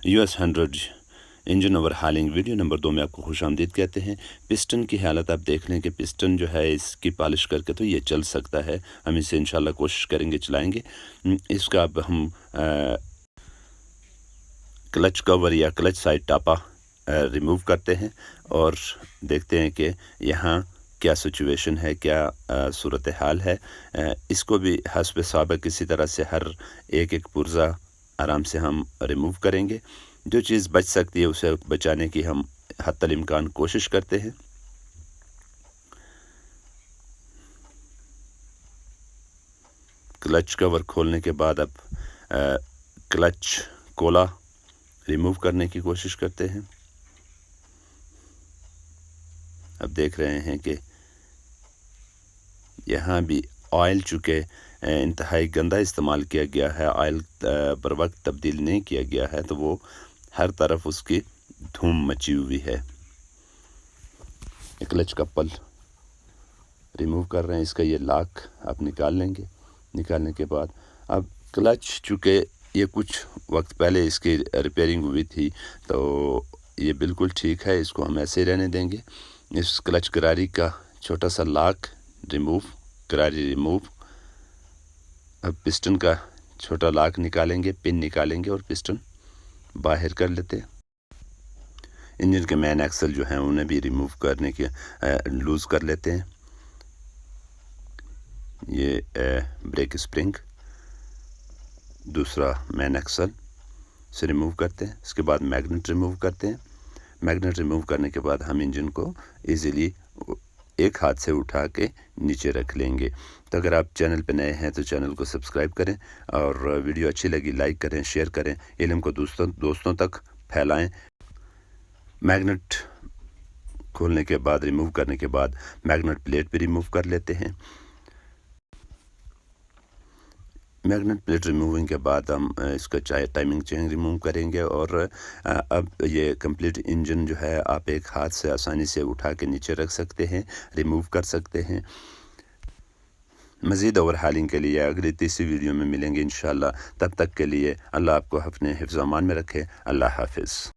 US 100 engine over hauling video number 2 میں آپ کو خوش آمدید کہتے ہیں۔ پسٹن کی حالت آپ دیکھ لیں کہ پسٹن جو ہے اس کی پالش کر کے تو یہ چل سکتا ہے، ہم اسے انشاءاللہ کوشش کریں گے چلائیں گے۔ اس کا اب ہم کلچ کور یا کلچ سائڈ ٹاپا ریموو کرتے ہیں اور دیکھتے ہیں کہ یہاں کیا سچویشن ہے، کیا صورتحال ہے۔ اس کو بھی حسب سابق کسی طرح سے ہر ایک پرزہ آرام سے ہم ریموو کریں گے۔ جو چیز بچ سکتی ہے اسے بچانے کی ہم حتی الامکان کوشش کرتے ہیں۔ کلچ کور کھولنے کے بعد اب کلچ کولا ریموو کرنے کی کوشش کرتے ہیں۔ اب دیکھ رہے ہیں کہ یہاں بھی آئل چونکہ انتہائی گندا استعمال کیا گیا ہے، آئل بر وقت تبدیل نہیں کیا گیا ہے تو وہ ہر طرف اس کی دھوم مچی ہوئی ہے۔ کلچ کا پل ریموو کر رہے ہیں، اس کا یہ لاک آپ نکال لیں گے۔ نکالنے کے بعد اب کلچ چونکہ یہ کچھ وقت پہلے اس کی ریپیئرنگ ہوئی تھی تو یہ بالکل ٹھیک ہے، اس کو ہم ایسے رہنے دیں گے۔ اس کلچ گراری کا چھوٹا سا لاک ریموو، گراری ریموو۔ اب پسٹن کا چھوٹا لاک نکالیں گے، پن نکالیں گے اور پسٹن باہر کر لیتے ہیں۔ انجن کے مین ایکسل جو ہیں انہیں بھی ریموو کرنے کے لوز کر لیتے ہیں۔ یہ بریک سپرنگ دوسرا مین ایکسل سے ریموو کرتے ہیں۔ اس کے بعد میگنٹ ریموو کرتے ہیں۔ میگنٹ ریموو کرنے کے بعد ہم انجن کو ایزیلی ایک ہاتھ سے اٹھا کے نیچے رکھ لیں گے۔ تو اگر آپ چینل پہ نئے ہیں تو چینل کو سبسکرائب کریں اور ویڈیو اچھی لگی لائک کریں، شیئر کریں، علم کو دوستوں تک پھیلائیں۔ میگنٹ کھولنے کے بعد ریموو کرنے کے بعد میگنٹ پلیٹ بھی ریموو کر لیتے ہیں۔ میگنٹ پلیٹ ریموونگ کے بعد ہم اس کا ٹائمنگ چین ریموو کریں گے اور اب یہ کمپلیٹ انجن جو ہے آپ ایک ہاتھ سے آسانی سے اٹھا کے نیچے رکھ سکتے ہیں، ریموو کر سکتے ہیں۔ مزید اوور ہالنگ کے لیے اگلی تیسری ویڈیو میں ملیں گے انشاءاللہ۔ تب تک کے لیے اللہ آپ کو اپنے حفظ و امان میں رکھے۔ اللہ حافظ۔